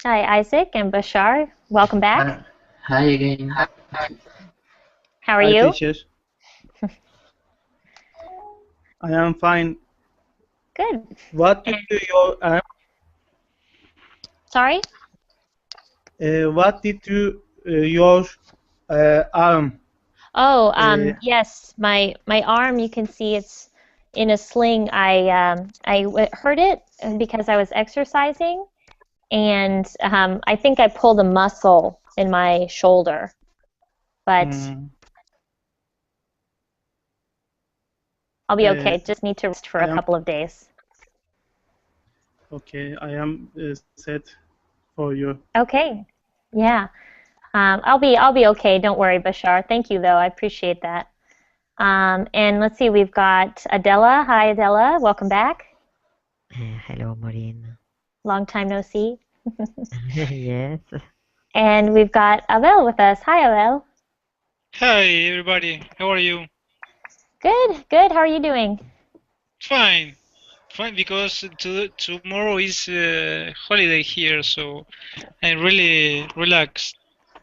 Hi, Isaac and Bashar. Welcome back. Hi again. How are Hi, you? teachers. I am fine. Good. What did And you your sorry? what did you your arm? Oh, Uh, yes, my arm, you can see it's in a sling. I hurt it because I was exercising, and I think I pulled a muscle in my shoulder, but mm, I'll be uh, okay. Just need to rest for I a am couple of days. okay. I am set for you. Okay. Yeah. I'll be okay. Don't worry, Bashar. Thank you, though. I appreciate that. And let's see, we've got Adela. Hi, Adela. Welcome back. Hello, Maureen. Long time no see. Yes. And we've got Abel with us. Hi, Abel. Hi everybody, how are you? Good, good. How are you doing? Fine, fine because tomorrow is holiday here, so I'm really relaxed.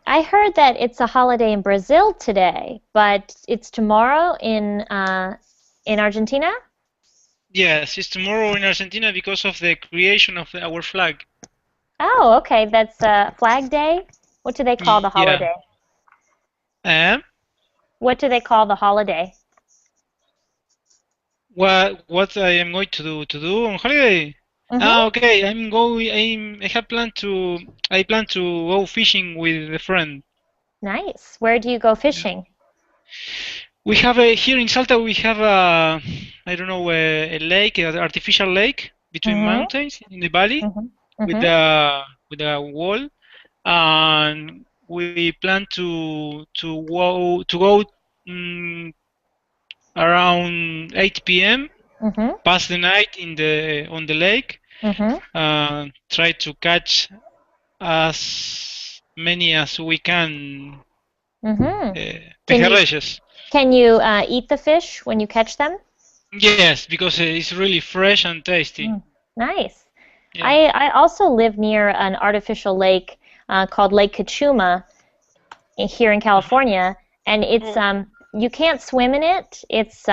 I heard that it's a holiday in Brazil today, but it's tomorrow in Argentina? Yes, it's tomorrow in Argentina because of the creation of our flag. Oh, okay. That's Flag Day. What do they call the Yeah. holiday? Um, What do they call the holiday? what I am going to do on holiday? Mm-hmm. Okay, I have planned to I plan to go fishing with a friend. Nice. Where do you go Yeah. fishing? We have a here in Salta. We have a I don't know a lake, an artificial lake between Mm-hmm. mountains in the valley Mm-hmm. with Mm-hmm. a wall, and we plan to go mm, around 8 p.m. Mm-hmm. pass the night in the on the lake. Mm-hmm. Try to catch as many as we can Mm-hmm. Can you pejerreyes. can you eat the fish when you catch them? Yes, because it's really fresh and tasty. Mm, nice. Yeah. I also live near an artificial lake called Lake Cachuma here in California, and it's Oh, you can't swim in it. It's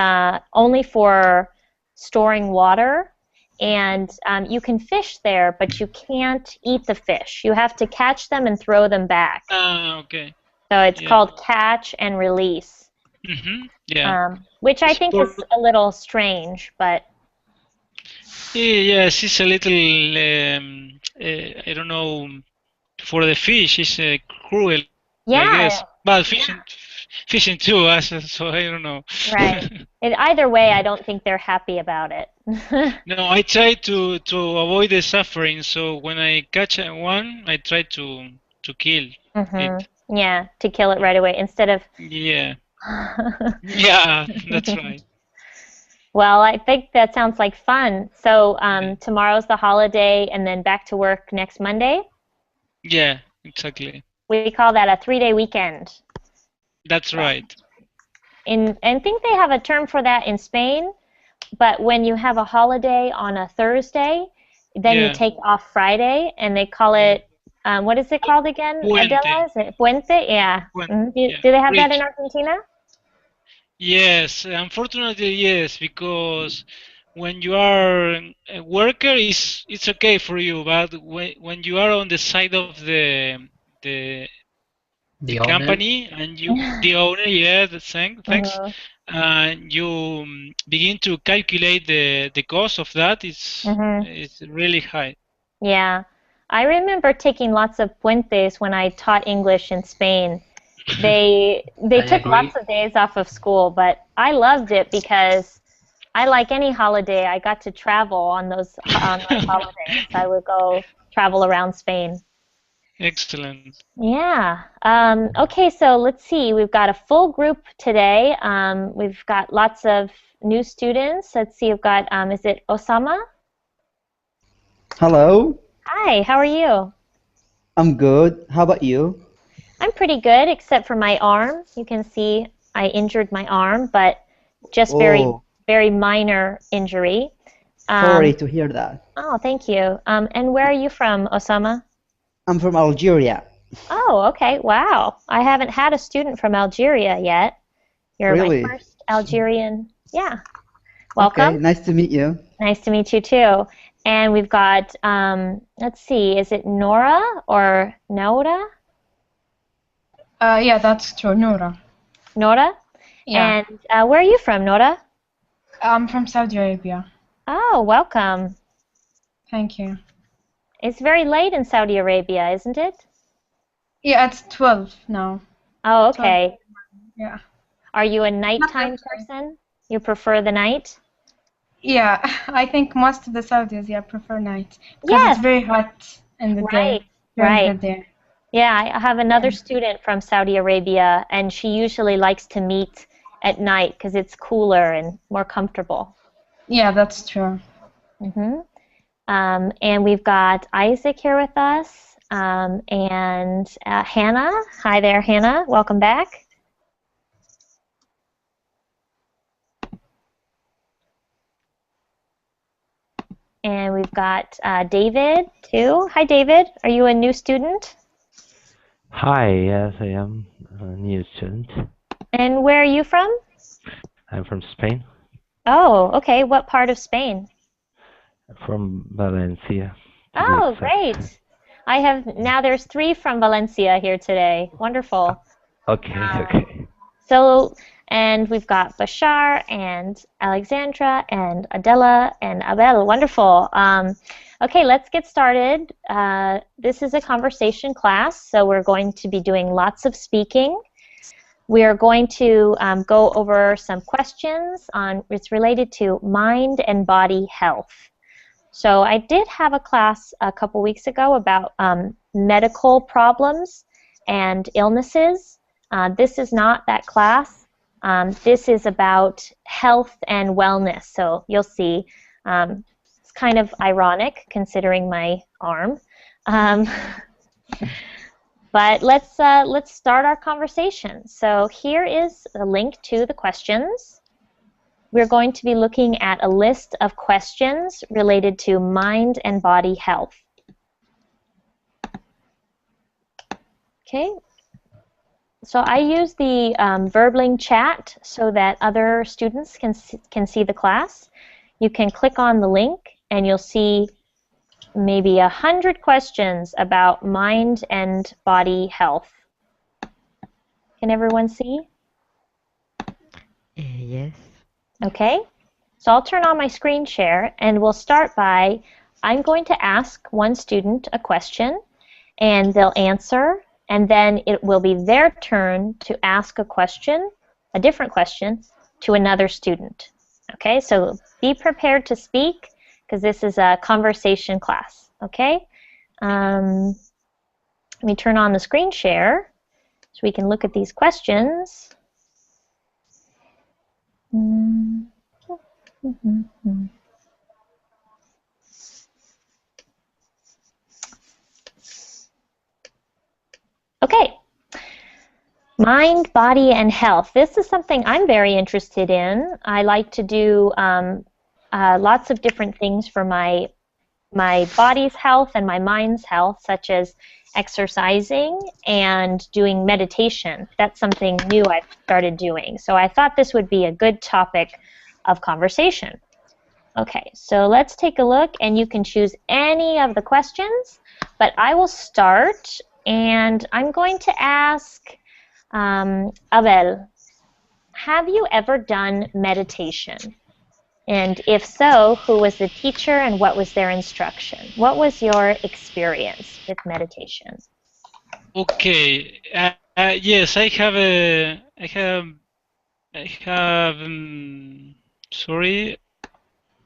only for storing water, and you can fish there, but you can't eat the fish. You have to catch them and throw them back. okay. So it's Yeah. called catch and release, Yeah. which I think Sport. is a little strange, but Yes, it's a little. I don't know. For the fish, it's cruel, I yeah, guess. But yeah, fishing too. So I don't know. right. Either way, I don't think they're happy about it. No, I try to avoid the suffering. So when I catch one, I try to kill it. Yeah, to kill it right away instead of. Yeah. Yeah, that's right. Well, I think that sounds like fun. So Yeah. tomorrow's the holiday, and then back to work next Monday. Yeah, exactly. We call that a 3-day weekend. That's right. And think they have a term for that in Spain, but when you have a holiday on a Thursday, then you Yeah. take off Friday, and they call Yeah. it, what is it called again, Puente. Adela? Is it Puente? Yeah. Puente. Yeah. Do they have that in Bridge. Argentina? Yes, unfortunately, yes, because when you are a worker, it's okay for you, but when you are on the side of the the The owner. company and you the owner, yeah, the thanks, Mm-hmm. and you begin to calculate the cost of that, Mm-hmm. it's really high. Yeah. I remember taking lots of puentes when I taught English in Spain. They I took agree. lots of days off of school, but I loved it because I like any holiday. I got to travel on those holidays. I would go travel around Spain. Excellent. Yeah. Okay, so let's see. We've got a full group today. We've got lots of new students. Let's see. We've got is it Osama? Hello, Hi, how are you? I'm good. How about you? I'm pretty good, except for my arm. You can see I injured my arm, but just very, Oh, very minor injury. sorry Um, to hear that. oh, thank you. And where are you from, Osama? I'm from Algeria. Oh, okay. Wow. I haven't had a student from Algeria yet. You're my Really? first Algerian. Yeah. Okay, Welcome. nice to meet you. Nice to meet you too. And we've got, let's see, is it Nora or Nora? Yeah, that's true, Noura. Nora? Yeah. And where are you from, Nora? I'm from Saudi Arabia. Oh, welcome. Thank you. It's very late in Saudi Arabia, isn't it? Yeah, it's 12 now. Oh, okay. Yeah. Are you a nighttime person? You prefer the night? Yeah, I think most of the Saudis, prefer night because Yes. it's very hot in the Right, day during right. the day. Yeah, I have another student from Saudi Arabia, and she usually likes to meet at night because it's cooler and more comfortable. Yeah, that's true. hmm And we've got Isaac here with us, and Hannah. Hi there, Hannah. Welcome back. And we've got David, too. Hi, David. Are you a new student? Hi, yes, I am a new student. And where are you from? I'm from Spain, Oh, okay. What part of Spain? from Valencia. To be Oh, exact. great. Now there's 3 from Valencia here today. Wonderful. Okay, okay. So, and we've got Bashar and Alexandra and Adela and Abel. Wonderful. Okay, let's get started. This is a conversation class, so we're going to be doing lots of speaking. We are going to go over some questions it's related to mind and body health. So I did have a class a couple weeks ago about medical problems and illnesses. This is not that class. This is about health and wellness. So you'll see. It's kind of ironic considering my arm. But let's start our conversation. So here is a link to the questions. We're going to be looking at a list of questions related to mind and body health. Okay. So I use the Verbling chat so that other students can see the class. You can click on the link and you'll see maybe 100 questions about mind and body health. Can everyone see? Yes. Okay. So I'll turn on my screen share and we'll start by, I'm going to ask one student a question and they'll answer, and then it will be their turn to ask a question, a different question, to another student. Okay, so be prepared to speak because this is a conversation class. Okay, let me turn on the screen share so we can look at these questions. Okay, mind, body, and health. This is something I'm very interested in. I like to do lots of different things for my body's health and my mind's health, such as exercising and doing meditation. That's something new I've started doing. So I thought this would be a good topic of conversation. Okay, so let's take a look, and you can choose any of the questions, but I will start, and I'm going to ask Abel, have you ever done meditation? And if so, who was the teacher and what was their instruction? What was your experience with meditation? Okay. Yes, I have. Sorry,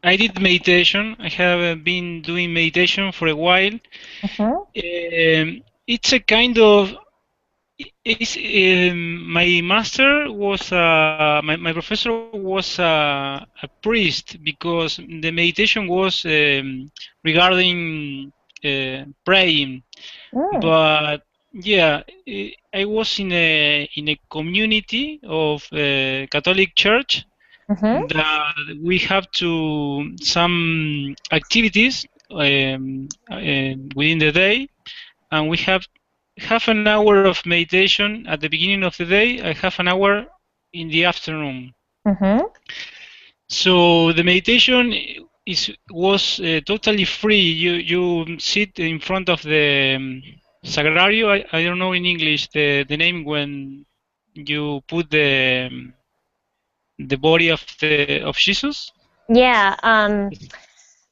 I did meditation. I have been doing meditation for a while. It's a kind of. My master was my professor was a priest, because the meditation was regarding praying. But yeah, I was in a community of Catholic Church that we have some activities within the day. and we have half an hour of meditation at the beginning of the day and half an hour in the afternoon. Mm-hmm. So the meditation was totally free. You sit in front of the sagrario. I don't know in English the name when you put the body of Jesus. Yeah.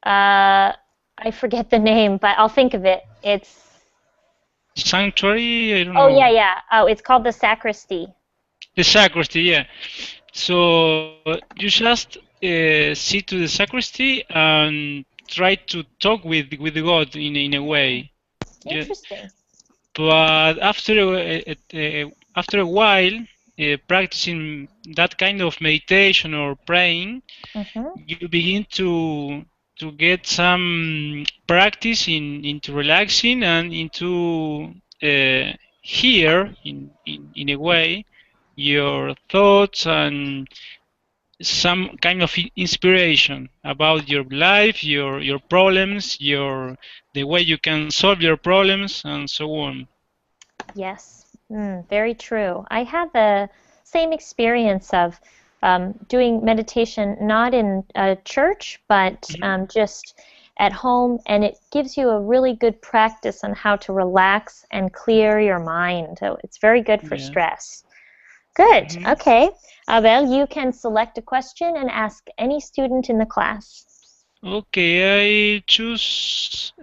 I forget the name, but I'll think of it. It's Sanctuary. I don't oh know. yeah. Oh, it's called the sacristy. The sacristy. Yeah. So you just sit to the sacristy and try to talk with God in a way. Yeah. Interesting. But after a while, practicing that kind of meditation or praying, Mm-hmm. you begin to get some practice into relaxing and into hear in a way your thoughts and some kind of inspiration about your life, your problems, the way you can solve your problems, and so on. Yes, very true. I had the same experience of doing meditation not in a church, but just at home, and it gives you a really good practice on how to relax and clear your mind. So it's very good for Yeah. stress. Good. Okay. Abel, you can select a question and ask any student in the class. Okay, I choose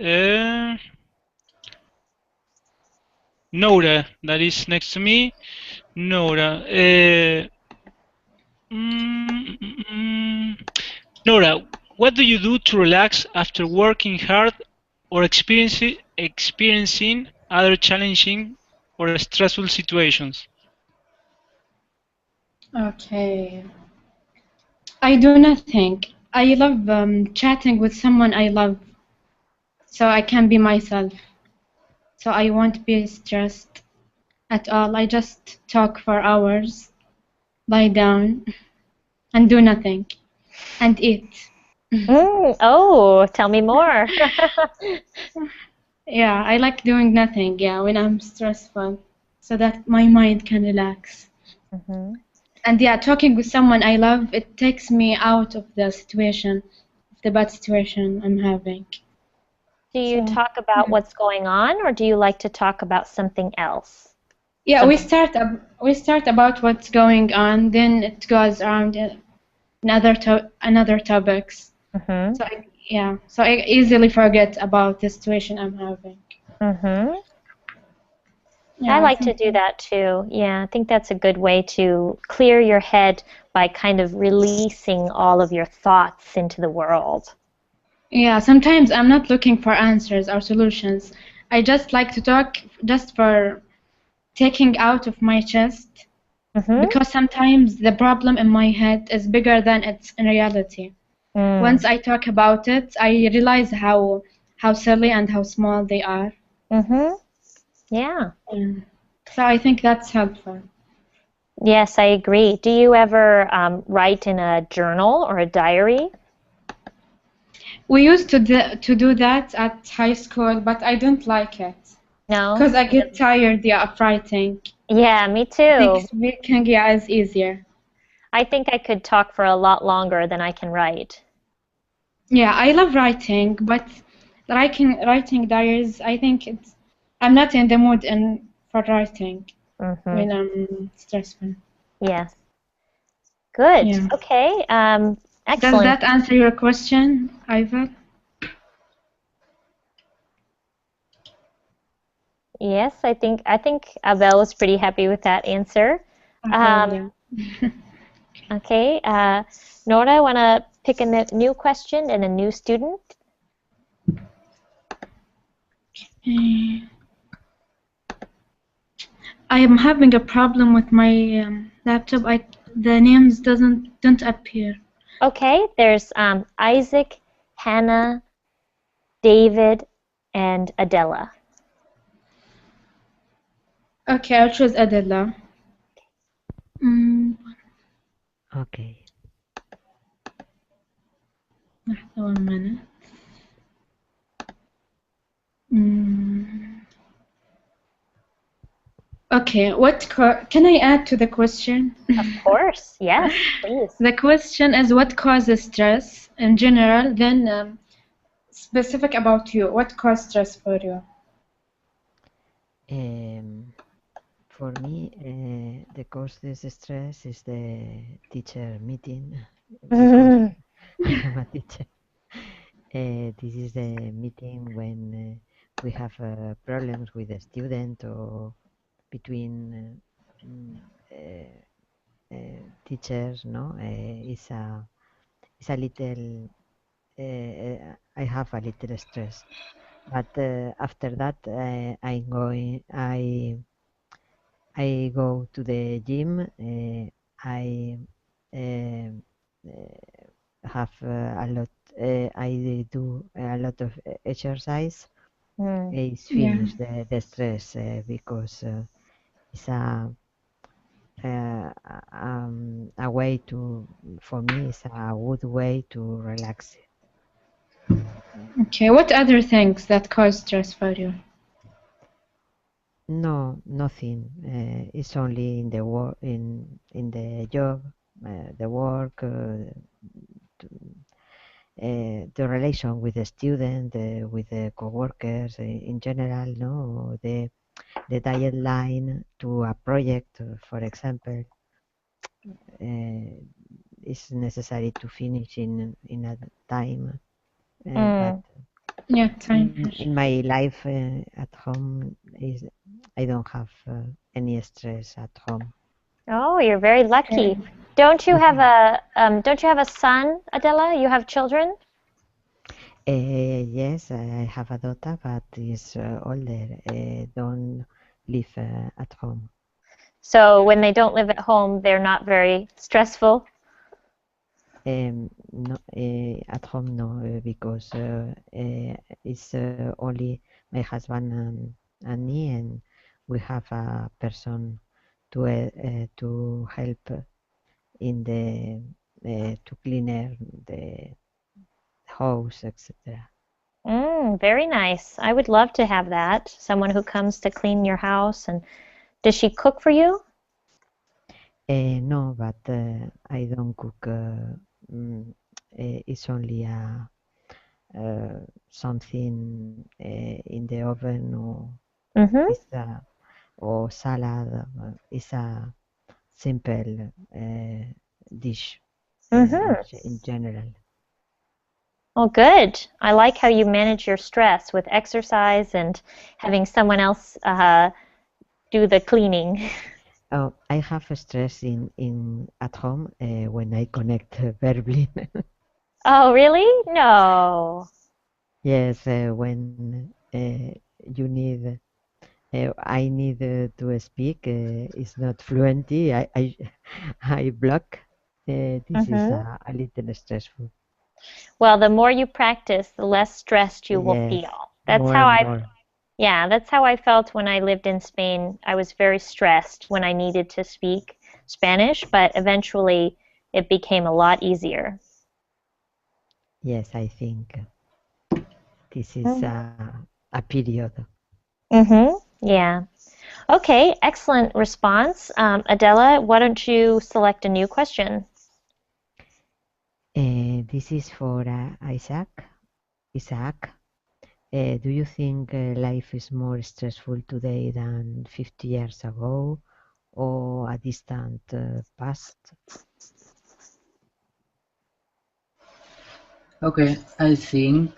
Nora, that is next to me. Nora. Nora, what do you do to relax after working hard or experiencing other challenging or stressful situations? Okay. I do nothing. I love chatting with someone I love, so I can be myself. So I won't be stressed at all. I just talk for hours, lie down, and do nothing, and eat. Oh, tell me more. Yeah, I like doing nothing, yeah, when I'm stressful, so that my mind can relax. Mm-hmm. And yeah, talking with someone I love, it takes me out of the situation, the bad situation I'm having. Do you So, talk about what's going on, or do you like to talk about something else? yeah, we start about what's going on, then it goes around another topics. Mm-hmm. So I easily forget about the situation I'm having. Mm-hmm. Yeah, I I like to think do that too. Yeah, I think that's a good way to clear your head by kind of releasing all of your thoughts into the world. yeah, sometimes I'm not looking for answers or solutions. I just like to talk just for taking out of my chest Mm-hmm. because sometimes the problem in my head is bigger than it's in reality. Once I talk about it, I realize how silly and how small they are. Mm-hmm. Yeah. So I think that's helpful. Yes, I agree. Do you ever write in a journal or a diary? We used to do that at high school, but I don't like it No? because I get tired, yeah, of writing. Yeah, me I too. think speaking, yeah, is easier. I think I could talk for a lot longer than I can write. Yeah, I love writing, but writing diaries, I think I'm not in the mood for writing Mm-hmm. when I'm stressful. Yes. Good. Yeah. Okay. Does Excellent. that answer your question, Ivan? Yes, I think Abel was pretty happy with that answer. Okay, Okay. Nora, want to pick a new question and a new student? yeah. I am having a problem with my laptop. The names don't appear. Okay. There's Isaac, Hannah, David, and Adela. Okay, I'll choose Adela. Okay. 1 minute. Okay, can I add to the question? Of course, yes, please. The question is what causes stress in general, then specific about you. What causes stress for you? For me, the causes stress is the teacher meeting because I am a teacher. This is the meeting when we have problems with a student or between teachers. No, it's a little. I have a little stress, but after that, I go to the gym. I uh, have a lot. I do a lot of exercise. It's Yeah. finish the stress because it's a way to, for me, it's a good way to relax. Okay, what other things that cause stress for you? No, nothing. It's only in the work, in the job, the work, the relation with the student, with the co-workers in general, no, the deadline to a project, for example, is necessary to finish in a time, but Yeah, time. in my life at home is I don't have any stress at home. Oh, you're very lucky. Don't you have a son, Adela? You have children? Yes, I have a daughter, but is older. Don't live at home. So when they don't live at home, they're not very stressful? No, at home no, because it's only my husband and me, and we have a person to help in the to cleaner the house, etc. Very nice. I would love to have that. Someone who comes to clean your house. And does she cook for you? No, but I don't cook. It's only something in the oven or Mm-hmm. pizza or salad. It's a simple dish Mm-hmm. in general. Well, good. I like how you manage your stress with exercise and having someone else do the cleaning. I have stress in at home when I connect verbally. Oh, really? No. Yes, when you need, I need to speak. It's not fluency. I block. This is Mm-hmm. a little stressful. Well, the more you practice, the less stressed you will Yes, feel. That's more how and I, more. yeah, that's how I felt when I lived in Spain. I was very stressed when I needed to speak Spanish, but eventually it became a lot easier. Yes, I think this is a period. Mm-hmm. Yeah. Okay, excellent response. Adela, why don't you select a new question? This is for Isaac. Isaac, do you think life is more stressful today than 50 years ago or a distant past? Okay, I think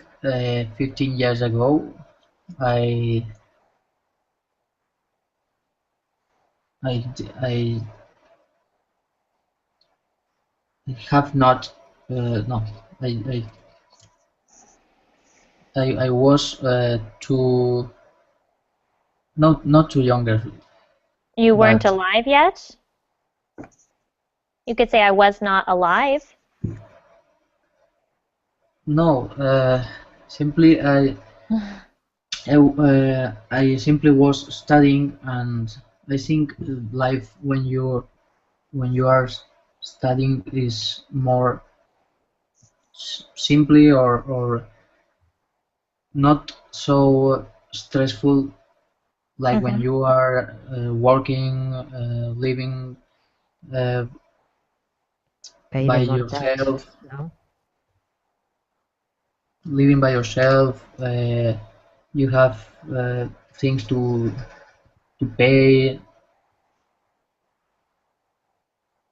15 years ago, I I have not no I was too not too younger, You weren't but alive yet? You could say I was not alive. no, simply I simply was studying, and I think life when you are studying is more simply or not so stressful like when you are working, living Pay by the mortgage, yourself, no? living by yourself, you have things to pay,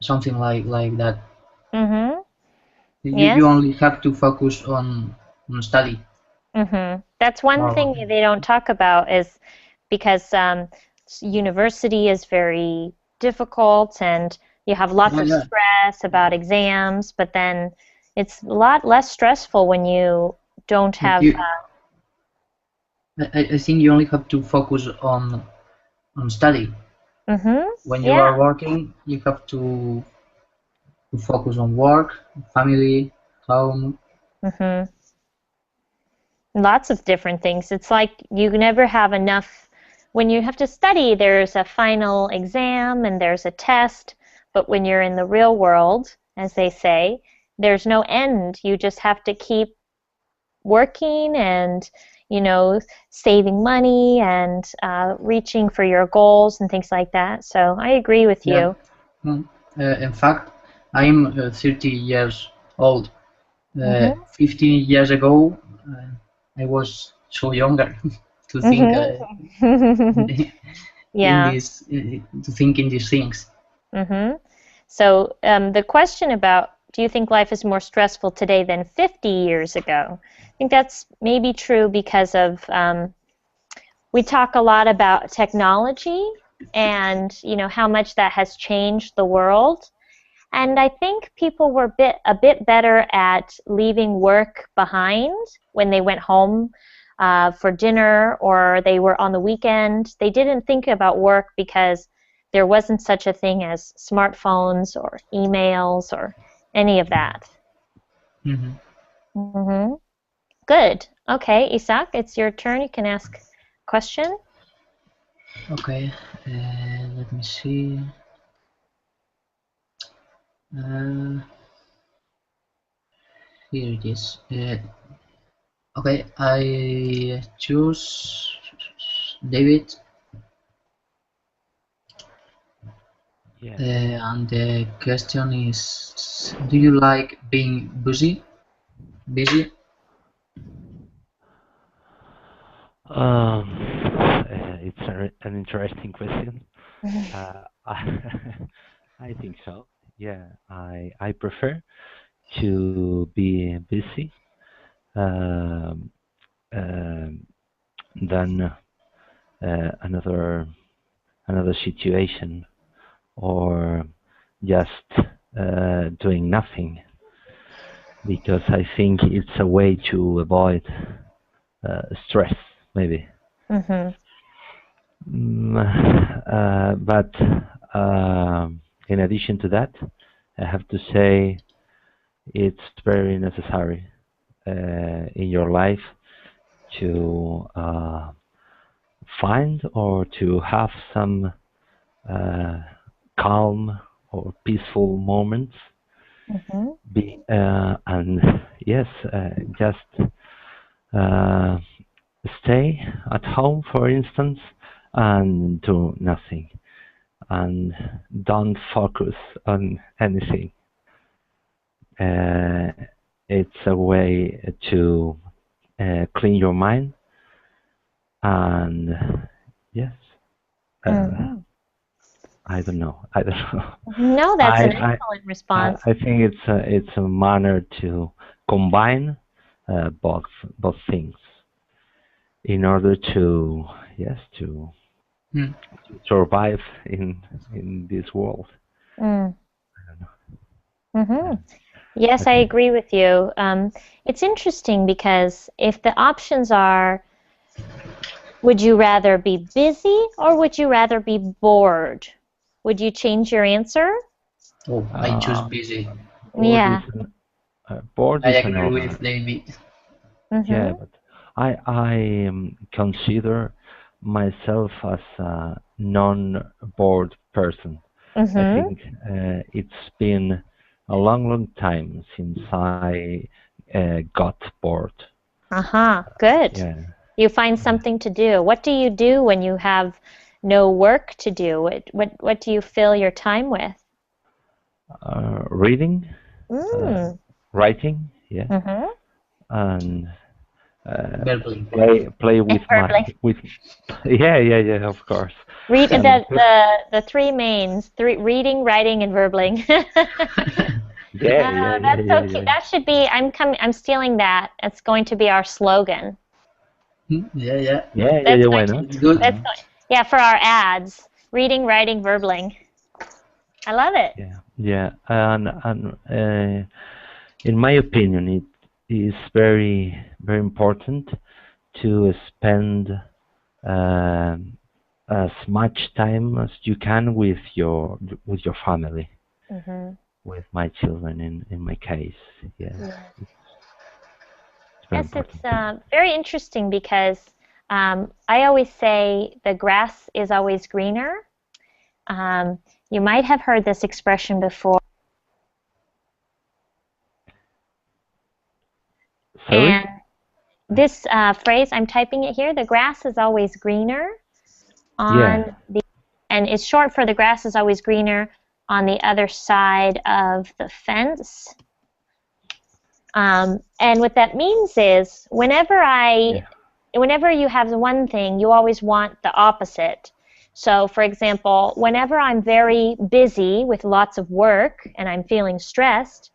something like that. Mm-hmm. You Yes. only have to focus on study. That's one More. thing they don't talk about is because university is very difficult and you have lots Yeah, of yeah. stress about exams, but then it's a lot less stressful when you don't But have. I think you only have to focus on study. When you Yeah. are working, you have to focus on work, family, home. hmm Lots of different things. It's like you never have enough. When you have to study, there's a final exam and there's a test, but when you're in the real world, as they say, there's no end. You just have to keep working and, you know, saving money and reaching for your goals and things like that. So I agree with Yeah. you. In fact, I'm 30 years old. hmm 15 years ago, I was so younger to think hmm in Yeah. this, to think in these things. hmm So the question about do you think life is more stressful today than 50 years ago? I think that's maybe true because of we talk a lot about technology and you know how much that has changed the world. And I think people were a bit better at leaving work behind when they went home for dinner or they were on the weekend. They didn't think about work because there wasn't such a thing as smartphones or emails or any of that. Mhm. hmm Good. Okay, Isaac, it's your turn. You can ask a question. Okay, let me see. Uh, Here it is. Okay, I choose David, Yeah. and the question is: do you like being busy? Busy? It's an interesting question. I think so. Yeah, I prefer to be busy um, um, than another situation or just doing nothing because I think it's a way to avoid stress, maybe. hmm Mm, but in addition to that, I have to say it's very necessary in your life to find or to have some uh, calm or peaceful moments. And yes, just uh, stay at home, for instance, and do nothing and don't focus on anything. Uh, it's a way to clean your mind and yes, uh, hmm I don't know. I don't know. No, that's I an I excellent response. I think it's a manner to combine both things in order to yes Hmm. to survive in this world. Mm. I don't know. hmm Yeah. Yes, I Okay. agree with you. It's interesting because if the options are, would you rather be busy or would you rather be bored? Would you change your answer? Oh, I choose Uh, busy. Yeah. board I is agree another. with David. Yeah, hmm but I consider myself as a non-bored person. I hmm think it's been a long time since I got bored. Uh-huh. Good. Yeah. You find something to do. What do you do when you have no work to do? What do you fill your time with? Reading, Mm. writing, yeah, Mm-hmm. and Verbally. play with Verbally. yeah, of course. Read And the three mains: reading, writing, and verbling. That's so cute. yeah. That should be. I'm stealing that. It's going to be our slogan. Yeah. That's Why going to. not? It's good. That's going. Yeah, for our ads. Reading, writing, verbling. I love it. Yeah, and in my opinion, it is very important to spend as much time as you can with your family, Mm-hmm. with my children in my case. Yeah, it's very Yes, important. it's very interesting because I always say the grass is always greener. You might have heard this expression before. Sorry? And this phrase, I'm typing it here, the grass is always greener Yeah, and it's short for the grass is always greener on the other side of the fence. And what that means is whenever you have one thing, you always want the opposite. So, for example, whenever I'm very busy with lots of work and I'm feeling stressed,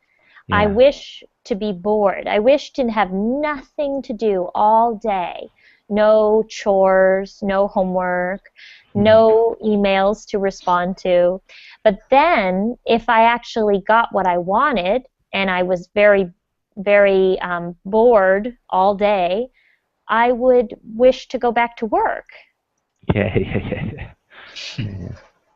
I yeah. wish to be bored. I wish to have nothing to do all day. No chores, no homework, no emails to respond to. But then, if I actually got what I wanted and I was very, very bored all day, I would wish to go back to work. Yeah.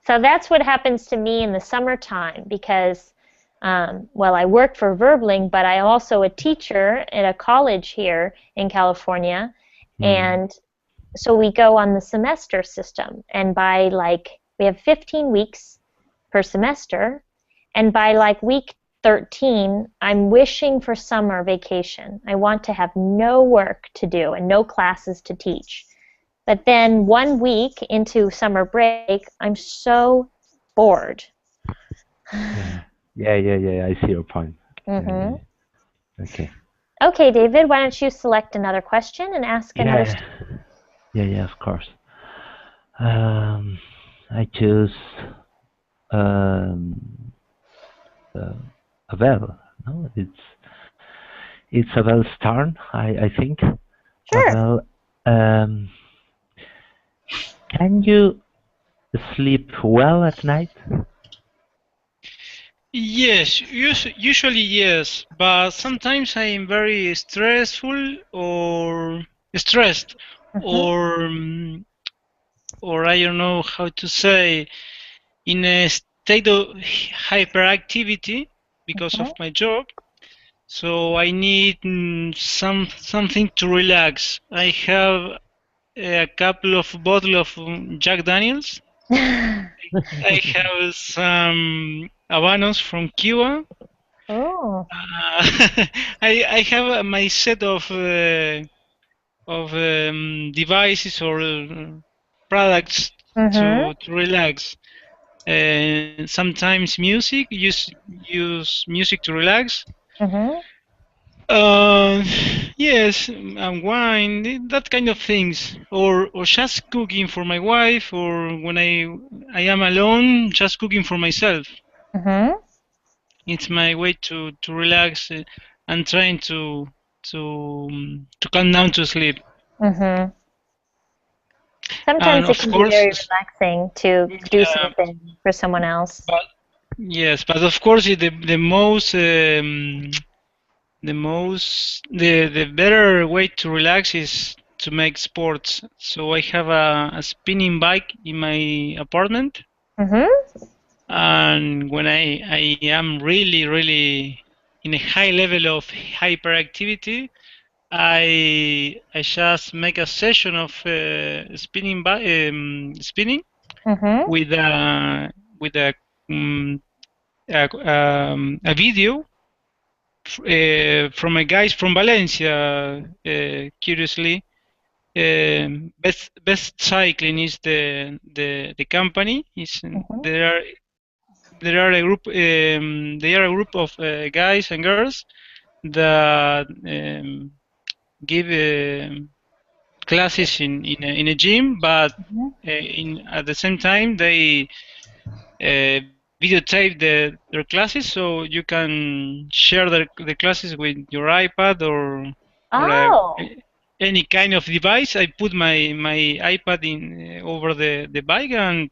So that's what happens to me in the summertime because, well, I work for Verbling, but I'm also a teacher at a college here in California. And so we go on the semester system. And we have 15 weeks per semester. And by week 13, I'm wishing for summer vacation. I want to have no work to do and no classes to teach. But then 1 week into summer break, I'm so bored. Yeah. I see your point. Mm-hmm. Okay. Okay, David, why don't you select another question and ask another Yeah. Yeah, of course. I choose um, Abel. No, it's Abel's turn. I think. Sure. Abel, can you sleep well at night? Yes, usually yes, but sometimes I am very stressful or stressed, or or I don't know how to say, in a state of hyperactivity because of my job. So I need something to relax. I have a couple of bottles of Jack Daniels. I have some Habanos from Cuba. Oh. I have my set of devices or products Mm-hmm. to relax. Sometimes music, use music to relax. Mm-hmm. Uh, yes, and wine, that kind of things, or just cooking for my wife, or when I am alone, just cooking for myself. Mm-hmm. It's my way to relax and trying to calm down to sleep. Mm-hmm. And Sometimes it of can be course, very relaxing to do something for someone else. but yes, but of course, the better way to relax is to make sports. So I have a spinning bike in my apartment, Mm-hmm. and when I am really in a high level of hyperactivity, I just make a session of spinning Mm-hmm. with um, a video from a guys from Valencia, curiously, Best Cycling is the company. There are a group. They are a group of guys and girls that give classes in a gym, but at the same time they videotape their classes, so you can share the classes with your iPad or Oh, any kind of device. I put my iPad in over the bike, and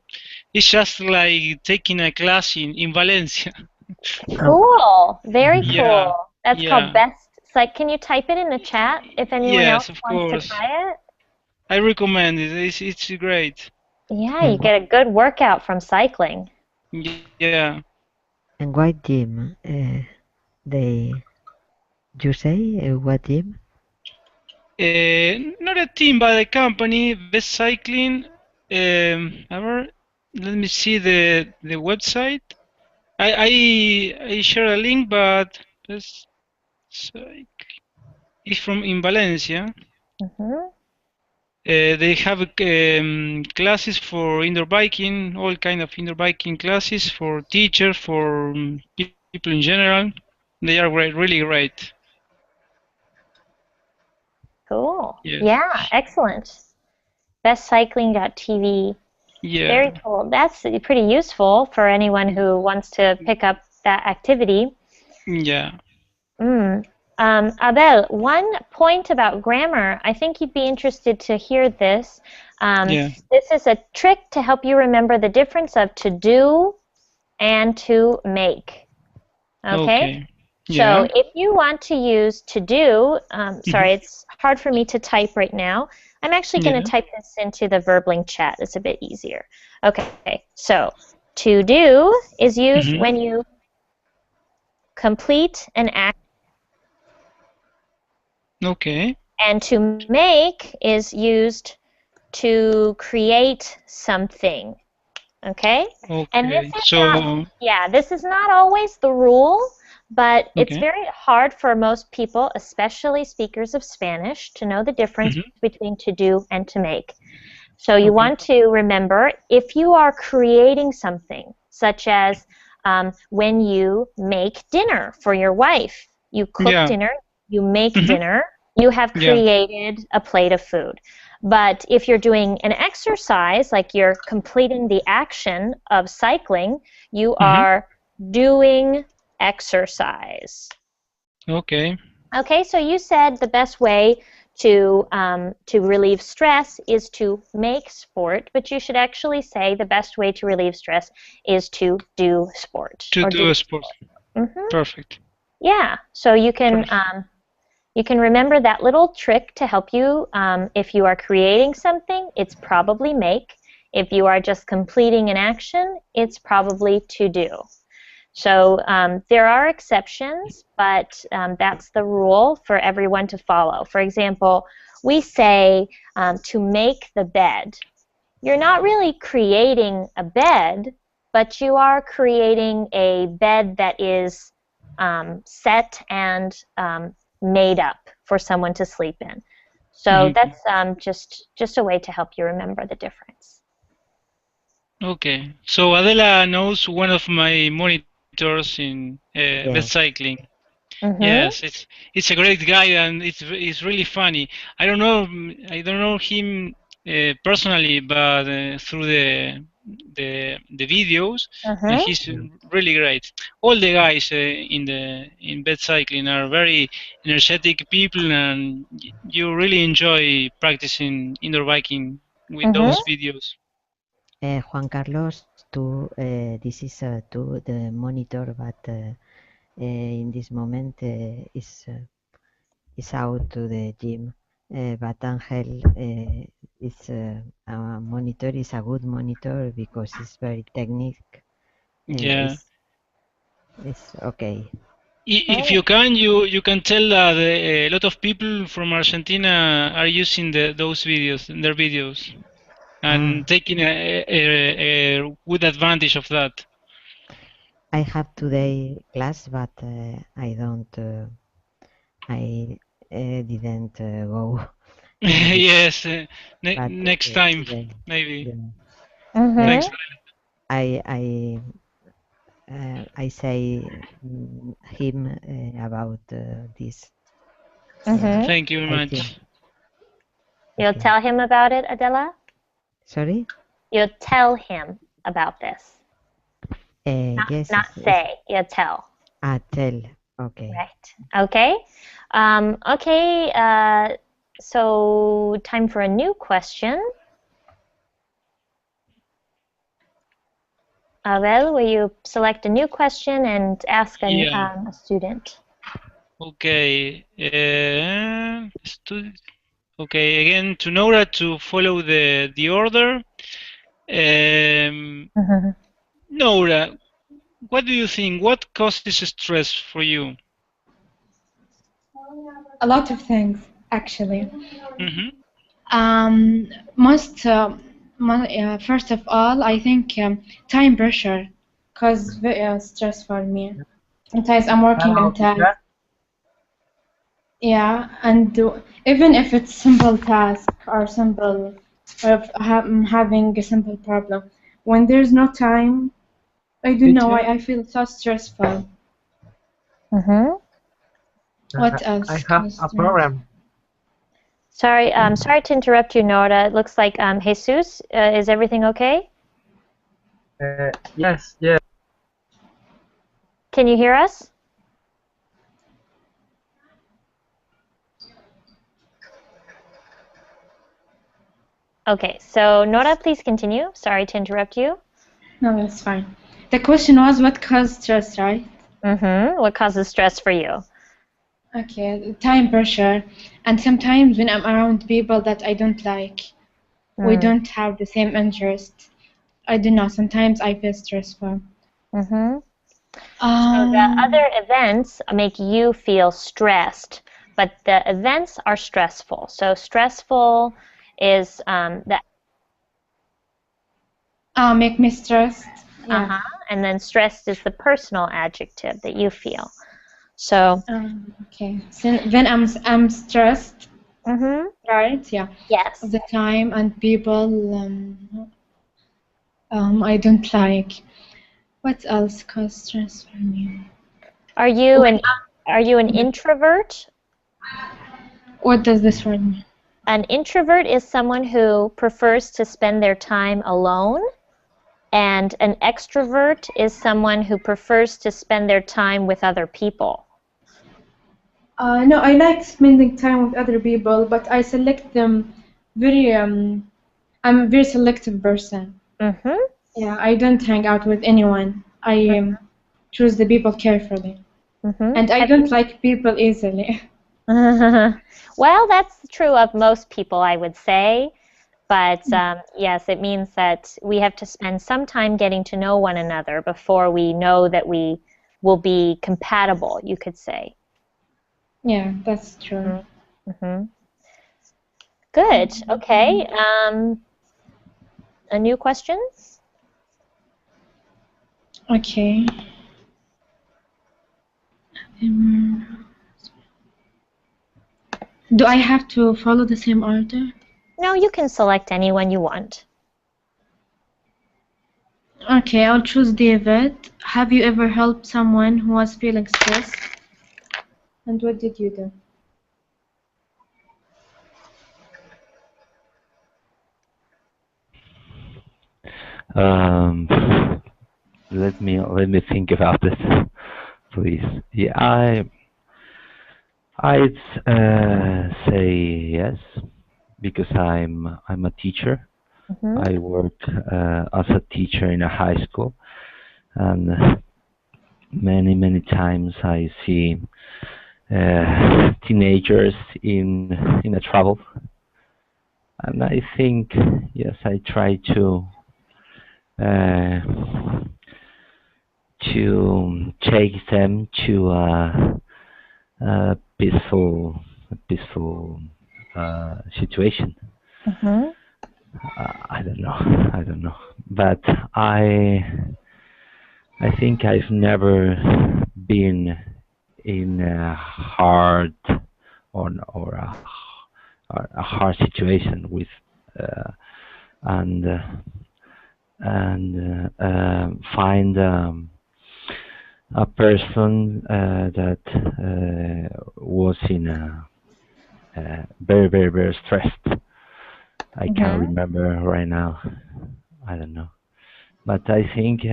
it's just like taking a class in Valencia. cool. Very Yeah, cool. That's called yeah, Best Psych. Can you type it in the chat if anyone else yes, of wants to course. try it? I recommend it. It's great. Yeah, you get a good workout from cycling. Yeah. And what gym? They, you say what gym? Not a team, but a company, Best Cycling. Let me see the website. I share a link, but Best Cycling is from in Valencia. Hmm. They have classes for indoor biking, all kind of indoor biking classes for teachers, for people in general. They are great, really great. Cool. Yes. Yeah, excellent. Bestcycling.tv. Yeah. Very cool. That's pretty useful for anyone who wants to pick up that activity. Yeah. Abel, one point about grammar, I think you'd be interested to hear this. Yeah. This is a trick to help you remember the difference of to do and to make. Okay? Okay. So Yeah. if you want to use to do, sorry, it's hard for me to type right now. I'm actually going Yeah. to type this into the Verbling chat. It's a bit easier. Okay, so to do is used when you complete an act, Okay. and to make is used to create something. Okay? And this Okay. is not, So yeah, this is not always the rule, but it's okay. very hard for most people, especially speakers of Spanish, to know the difference between to do and to make. So you Okay. want to remember if you are creating something, such as when you make dinner for your wife, you cook Yeah. dinner, you make dinner, you have Yeah. created a plate of food. But if you're doing an exercise, like you're completing the action of cycling, you are doing exercise. Okay. Okay, so you said the best way to relieve stress is to make sport, but you should actually say the best way to relieve stress is to do sport To or do do a sport. sport. Perfect. Yeah, so you can Perfect. remember that little trick to help you. If you are creating something, it's probably make. If you are just completing an action, it's probably to do. So there are exceptions, but that's the rule for everyone to follow. For example, we say to make the bed. You're not really creating a bed, but you are creating a bed that is set and made up for someone to sleep in. So that's just a way to help you remember the difference. Okay. So Adela knows one of my monitors in Best Yes. Cycling. Mm-hmm. Yes, it's a great guy, and it's really funny. I don't know him personally, but through the videos, and Mm-hmm. he's really great. All the guys in bed cycling are very energetic people, and you really enjoy practicing indoor biking with Mm-hmm. those videos. Juan Carlos, this is the monitor, but in this moment is out to the gym. But Angel is a monitor, is a good monitor because it's very technique. Yeah. It's okay. If you can, you can tell that a lot of people from Argentina are using those videos, their videos, and taking a good advantage of that. I have today class, but I don't. I didn't go Yes, but next time, today, maybe. yeah. Thanks. Mm-hmm. I I I say him about this. Mm-hmm. Thank you very I think. much. You'll Okay. tell him about it, Adela? Sorry. You'll tell him about this. Yes, Not say, you'll tell. tell. Okay. Right. Okay. Okay. So time for a new question. Abel, will you select a new question and ask Yeah. a student? Okay. Okay. Again, to Nora to follow the order. Nora, what do you think? What causes stress for you? A lot of things, actually. Mm-hmm. Most, first of all, I think time pressure cause stress for me. Sometimes I'm working on tasks, yeah, and even if it's simple task or simple, or if I'm having a simple problem, when there's no time, I don't know why Teacher, I feel so stressful. Mm-hmm. What I else have cause a stress? problem. Sorry, sorry to interrupt you, Nora. It looks like Jesus, is everything okay? Yes, yes. Can you hear us? Okay, so Nora, please continue. Sorry to interrupt you. No, that's fine. The question was what caused stress, right? Mm-hmm. What causes stress for you? Okay, time pressure, and sometimes when I'm around people that I don't like, we Mm. don't have the same interest. I don't know. Sometimes I feel stressful. Mm-hmm. So the Um, other events make you feel stressed, but the events are stressful. So stressful is the make me stressed. Yeah. and then stressed is the personal adjective that you feel. So Okay. So when I'm stressed, mm-hmm. right? Yeah. Yes. Of the time and people I don't like. What else cause stress for me? Are you an introvert? What does this word mean? An introvert is someone who prefers to spend their time alone, and an extrovert is someone who prefers to spend their time with other people. No, I like spending time with other people, but I select them very. I'm a very selective person. Mm-hmm. Yeah, I don't hang out with anyone. I choose the people carefully, Mm-hmm. and I don't like people easily. Well, that's true of most people, I would say. But yes, it means that we have to spend some time getting to know one another before we know that we will be compatible, you could say. Yeah, that's true. Mm-hmm. Good. Okay. A new question? Okay. Um, do I have to follow the same order? No, you can select anyone you want. Okay, I'll choose David. Have you ever helped someone who was feeling stressed? And what did you do? Um, let me think about this, please. Yeah, I'd say yes because I'm a teacher. Mm-hmm. I work as a teacher in a high school, and many times I see teenagers in a trouble, and I think yes, I try uh, to take them to a peaceful situation. Mm-hmm. I don't know, but I think I've never been in a hard or a a hard situation with and find a person that was in a very, very, very stressed. I can't remember right now. I don't know. But I think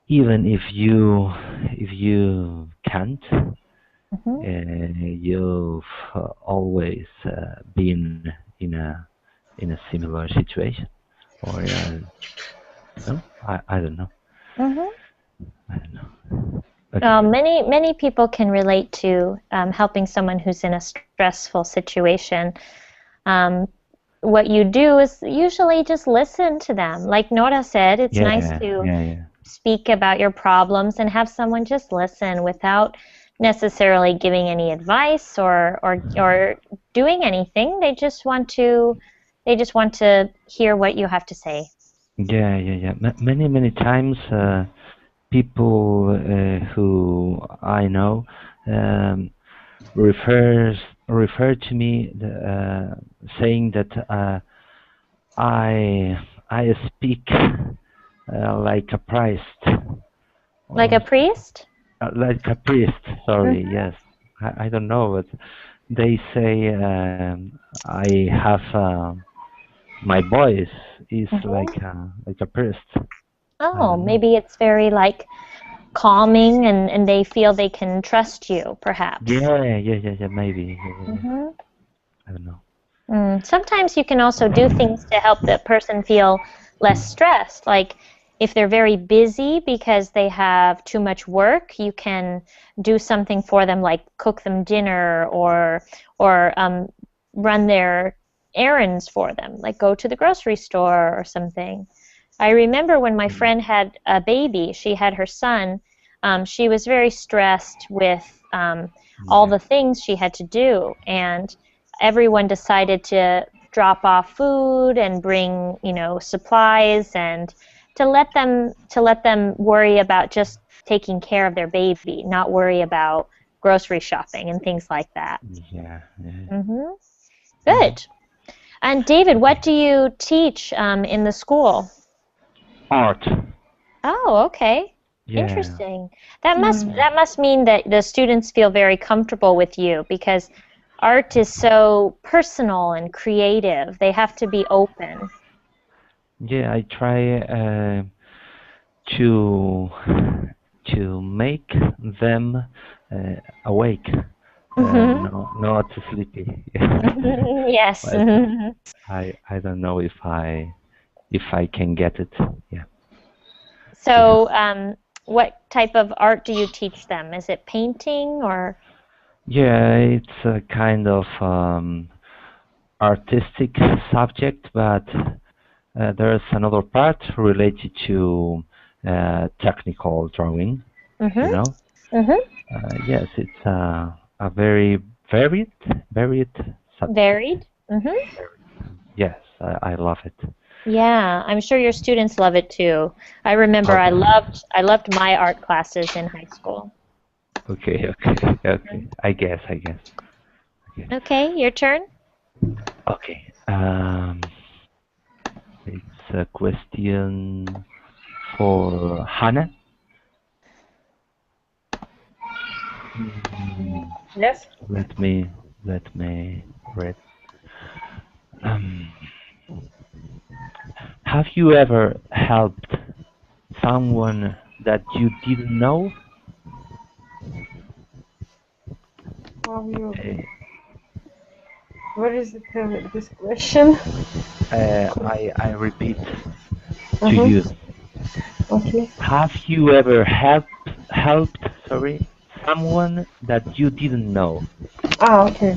even if you can't, you've always been in a similar situation, or no, I don't know. I don't know. Okay. Many people can relate to helping someone who's in a stressful situation. What you do is usually just listen to them. Like Nora said, it's nice to speak about your problems and have someone just listen without necessarily giving any advice or doing anything. They just want to hear what you have to say. Yeah. Many times, people who I know refer to me saying that I speak like a priest. Like a priest? Like a priest. Sorry. Yes. I don't know, but they say I have my voice is like a priest. Oh, maybe it's very like calming and they feel they can trust you, perhaps. Yeah, maybe. I don't know. Sometimes you can also do things to help the person feel less stressed. Like if they're very busy because they have too much work, you can do something for them, like cook them dinner or run their errands for them, like go to the grocery store or something. I remember when my friend had a baby, she had her son, she was very stressed with all the things she had to do, and everyone decided to drop off food and bring, supplies, and to let them worry about just taking care of their baby, not worry about grocery shopping and things like that. Yeah. Good. And David, what do you teach in the school? Art. Oh, okay. Yeah. Interesting. That must mean that the students feel very comfortable with you, because art is so personal and creative. They have to be open. Yeah, I try to make them awake, not sleepy. Yes. But I don't know if I can get it. Yeah. So, what type of art do you teach them? Is it painting or? Yeah, it's a kind of artistic subject, but there's another part related to technical drawing. You know. Yes, it's a very varied subject. Varied. Yes, I love it. Yeah, I'm sure your students love it too. I remember I loved my art classes in high school. Okay. I guess. Okay, your turn. Okay. It's a question for Hannah. Yes. Let me read. Have you ever helped someone that you didn't know? What is this question? I repeat to you. Okay. Have you ever helped someone that you didn't know? Okay.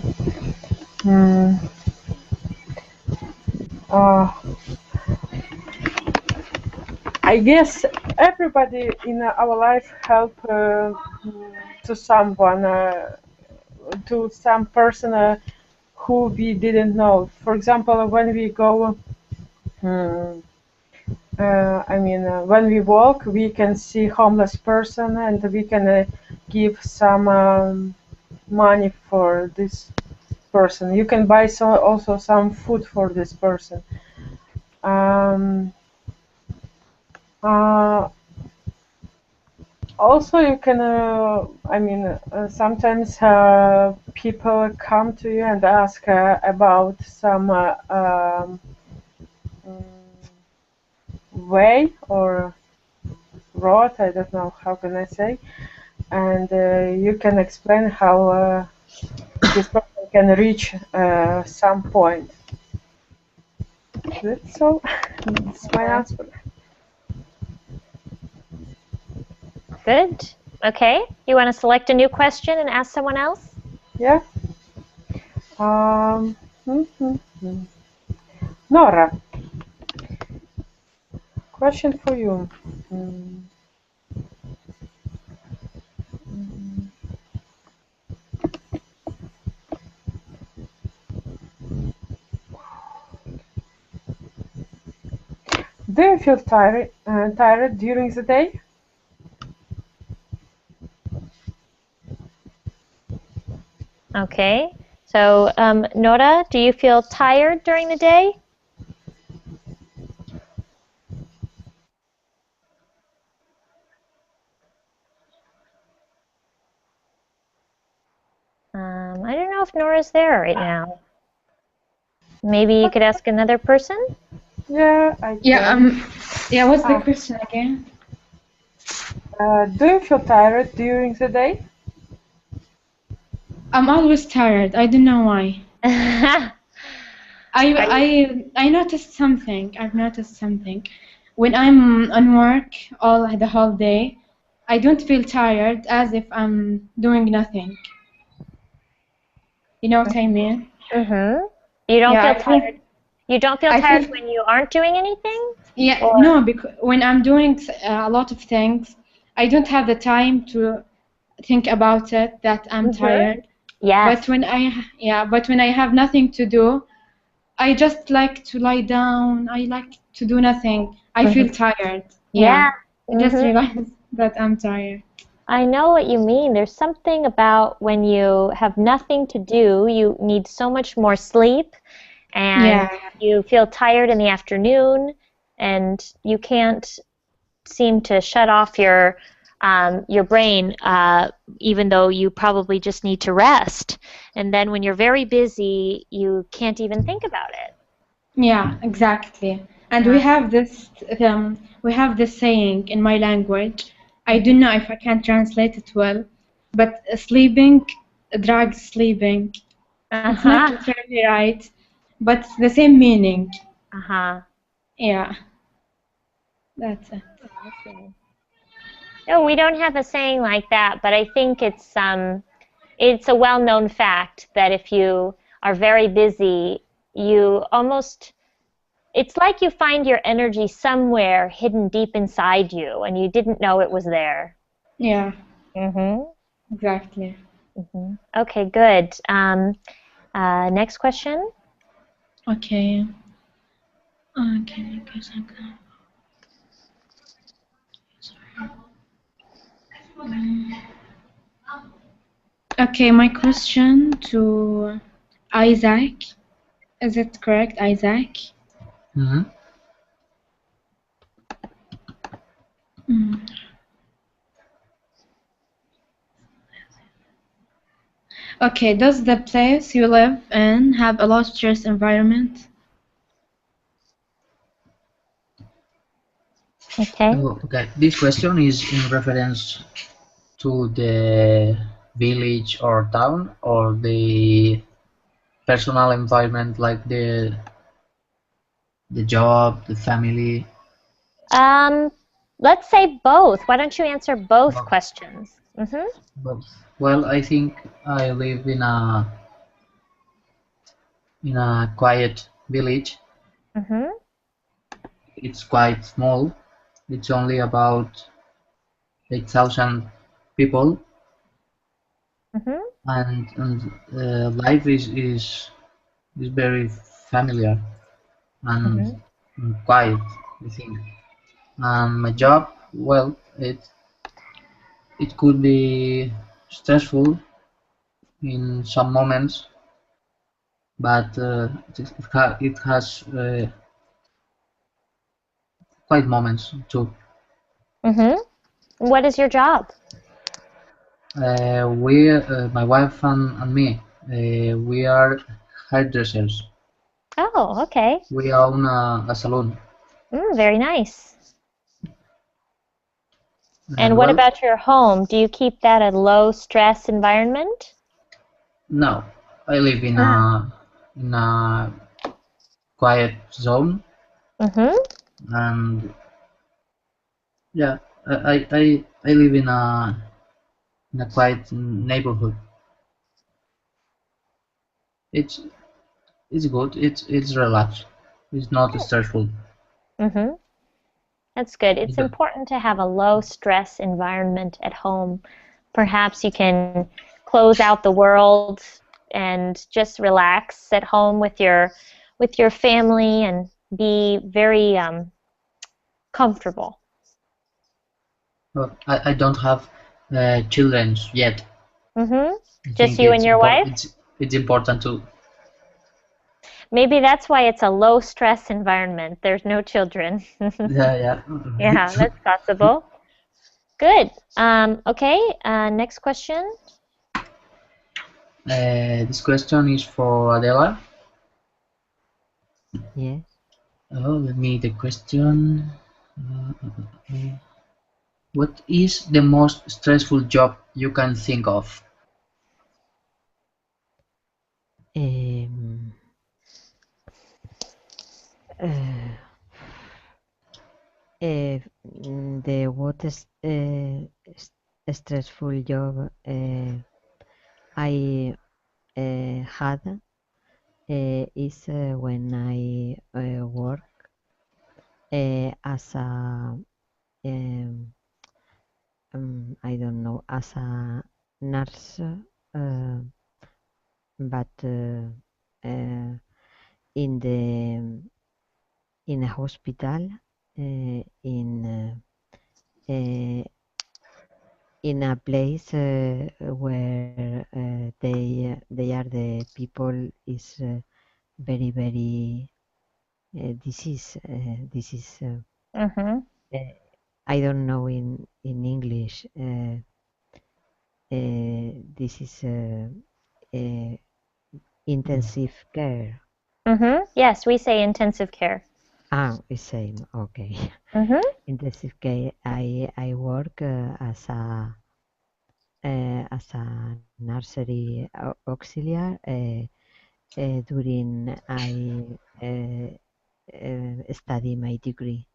I guess everybody in our life help to someone, to some person who we didn't know. For example, when we go, when we walk, we can see homeless person and we can give some money for this person. You can buy also some food for this person. Also, you can, sometimes people come to you and ask about some way or road, I don't know how can I say, and you can explain how this person can reach some point. That's all. That's my answer. Good. Okay. You want to select a new question and ask someone else? Yeah. Nora, question for you. Do you feel tired during the day? Okay. So, Nora, do you feel tired during the day? I don't know if Nora's there right now. Maybe you could ask another person? Yeah, I can. Yeah, what's the question again? Do you feel tired during the day? I'm always tired. I don't know why. I noticed something. I've noticed something. When I'm on work the whole day, I don't feel tired as if I'm doing nothing. You know what I mean? Mm-hmm. You don't feel tired. You don't feel tired when you aren't doing anything? Yeah, Or... no, because when I'm doing a lot of things, I don't have the time to think about it that I'm tired. Yes. But when I have nothing to do, I just like to lie down. I like to do nothing. I feel tired. Yeah. I just realized that I'm tired. I know what you mean. There's something about when you have nothing to do, you need so much more sleep, and you feel tired in the afternoon, and you can't seem to shut off your brain, even though you probably just need to rest. And then when you're very busy, you can't even think about it. Yeah, exactly. And we have this saying in my language. I don't know if I can translate it well, but sleeping drags sleeping. It's not entirely right, but it's the same meaning. Yeah, that's it. No, we don't have a saying like that, but I think it's a well-known fact that if you are very busy, it's like you find your energy somewhere hidden deep inside you, and you didn't know it was there. Yeah. Exactly. Okay, good. Next question. Okay. Okay, my question to Isaac. Is it correct, Isaac? Okay, does the place you live in have a low stress environment? Okay. Okay, this question is in reference to the village or town, or the personal environment, like the job, the family. Let's say both. Why don't you answer both questions? Both. Well, I think I live in a quiet village. It's quite small. It's only about 8,000 people, and life is very familiar and quiet, I think. My job, well, it could be stressful in some moments, but it has quiet moments too. What is your job? My wife and me, we are hairdressers. Oh, okay. We own a salon. Very nice. And And what well, about your home? Do you keep that a low stress environment? no, I live in a quiet zone, Mm-hmm. and yeah, I live in a quiet neighborhood. It's it's good. It's relaxed. It's not stressful. Mm-hmm. That's good. It It's do- important to have a low stress environment at home. Perhaps you can close out the world and just relax at home with your family and be very comfortable. Well, I don't have children yet. Mm-hmm. I Just think you and your wife? it's important to. Maybe that's why it's a low stress environment. There's no children. Yeah, yeah. Yeah, that's possible. Good. Okay, next question. This question is for Adela. Yes. Oh, let me the question. What is the most stressful job you can think of? Um, uh, the what is stressful job I had is when I work as a I don't know, as a nurse, but in the in a hospital, uh, in a place where they are the people is very this is Mm-hmm. uh, I don't know in English. This is uh, intensive care. Mm-hmm. Yes, we say intensive care. Ah, the same. Okay. Mm-hmm. Intensive care. I work as a nursery auxiliar during I study my degree.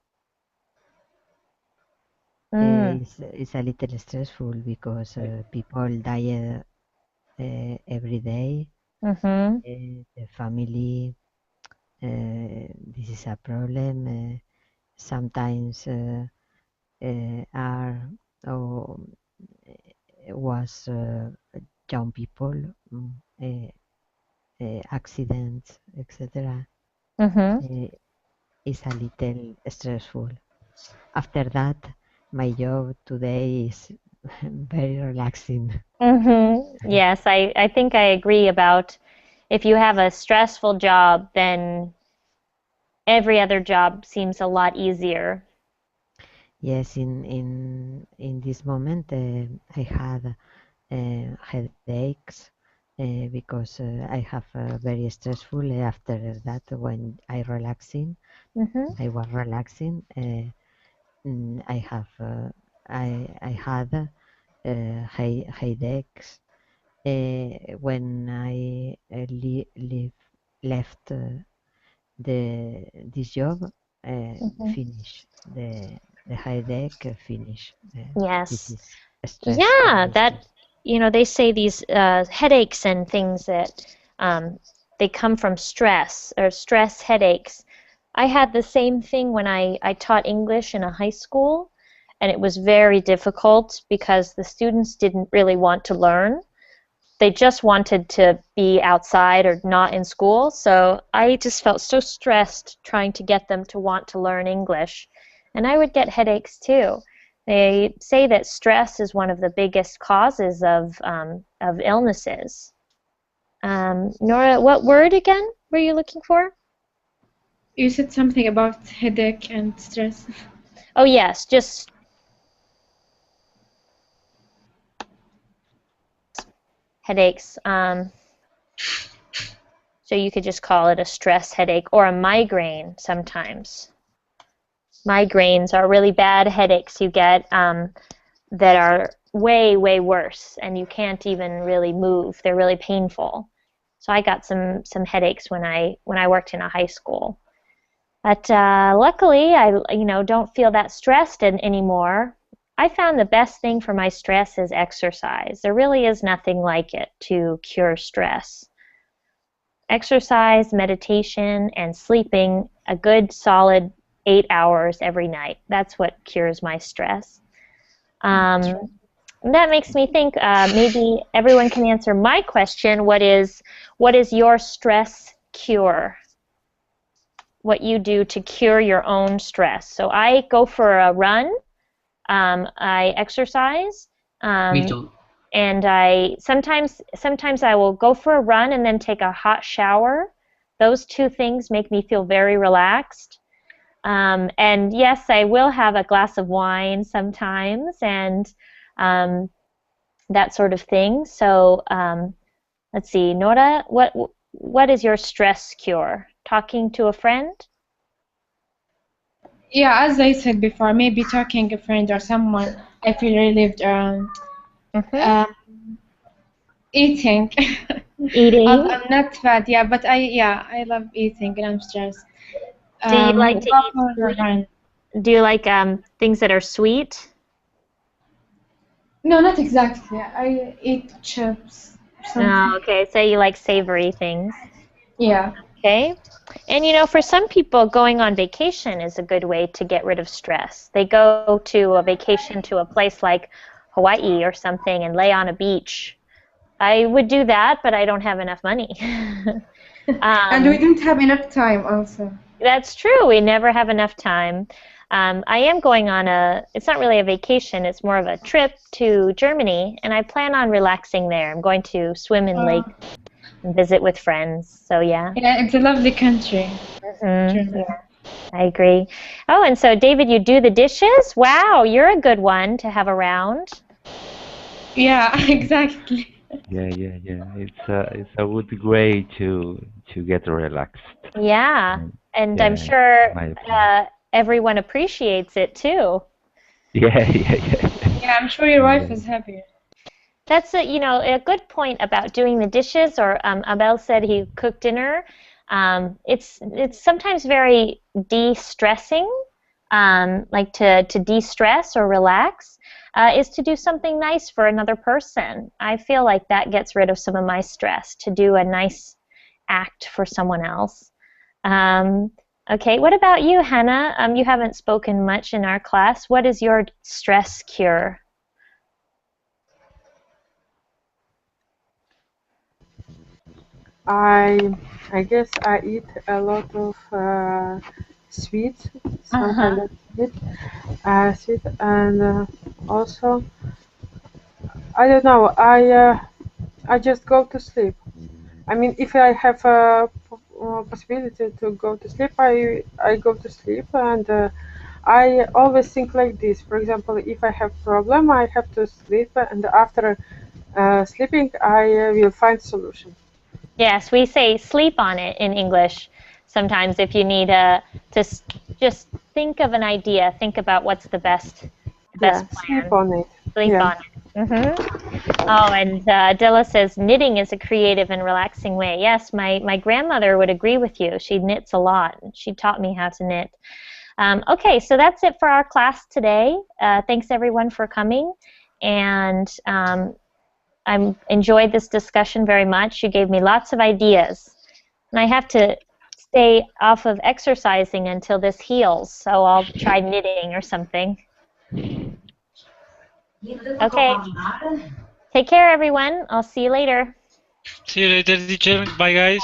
Mm. It's a little stressful because people die every day. Mm-hmm. The family, this is a problem. Sometimes are or was young people, accidents, etc. Mm-hmm. Uh, is a little stressful. After that, my job today is very relaxing. Mm-hmm. Yes, I think I agree about if you have a stressful job, then every other job seems a lot easier. Yes, in this moment, I had headaches because I have very stressful. After that, when Mm-hmm. I was relaxing. I have I had headaches when I left the this job. Mm-hmm. Finish the headache. Finish. This Yes. is stress. Yeah, Very that, stress. they say these headaches and things that they come from stress or stress headaches. I had the same thing when I taught English in a high school, and it was very difficult because the students didn't really want to learn. They just wanted to be outside or not in school. So I just felt so stressed trying to get them to want to learn English. And I would get headaches too. They say that stress is one of the biggest causes of illnesses. Nora, what word again were you looking for? You said something about headache and stress. Oh, yes, just headaches. So you could just call it a stress headache or a migraine sometimes. Migraines are really bad headaches you get that are way, way worse, and you can't even really move. They're really painful. So I got some headaches when I worked in a high school. But luckily, I don't feel that stressed anymore. I found the best thing for my stress is exercise. There really is nothing like it to cure stress. Exercise, meditation, and sleeping a good solid 8 hours every night. That's what cures my stress. That makes me think maybe everyone can answer my question. What is your stress cure? What you do to cure your own stress. So I go for a run. I exercise. Me too. And I sometimes I will go for a run and then take a hot shower. Those two things make me feel very relaxed. And yes, I will have a glass of wine sometimes and that sort of thing. So let's see, Nora, what is your stress cure? Talking to a friend? Yeah, as I said before, maybe talking to a friend or someone I feel relieved around. Eating. Eating? I'm not fat, yeah, but I love eating and I'm stressed. Do you like to eat sweet? Do you like things that are sweet? No, not exactly. I eat chips or something. Oh, okay. So you like savory things. Yeah. Okay. And for some people, going on vacation is a good way to get rid of stress. They go to a vacation to a place like Hawaii or something and lay on a beach. I would do that, but I don't have enough money. And we don't have enough time also. That's true. We never have enough time. I am going on it's not really a vacation, it's more of a trip to Germany, and I plan on relaxing there. I'm going to swim in lake and visit with friends. So yeah. Yeah, it's a lovely country. Yeah, I agree. Oh, and so David, you do the dishes? Wow, you're a good one to have around. Yeah, exactly. Yeah. It's a good way to get relaxed. Yeah, and I'm sure everyone appreciates it too. Yeah. Yeah, I'm sure your wife is happy. That's a good point about doing the dishes. Or Abel said he cooked dinner. It's sometimes very de-stressing, like to de-stress or relax, is to do something nice for another person. I feel like that gets rid of some of my stress, to do a nice act for someone else. Okay, what about you, Hannah? You haven't spoken much in our class. What is your stress cure? I guess I eat a lot of sweets, some kind of sweet, and also I don't know. I just go to sleep. I mean, if I have a possibility to go to sleep, I go to sleep, and I always think like this. For example, if I have problem, I have to sleep, and after sleeping, I will find solution. Yes, we say sleep on it in English. Sometimes if you need to just think of an idea, think about what's the best plan. Sleep on it. Sleep on it. Oh, and Dilla says knitting is a creative and relaxing way. Yes, my grandmother would agree with you. She knits a lot. She taught me how to knit. Okay, so that's it for our class today. Thanks everyone for coming, and I enjoyed this discussion very much. You gave me lots of ideas. And I have to stay off of exercising until this heals, so I'll try knitting or something. Okay. Take care, everyone. I'll see you later. See you later, teacher. Bye, guys.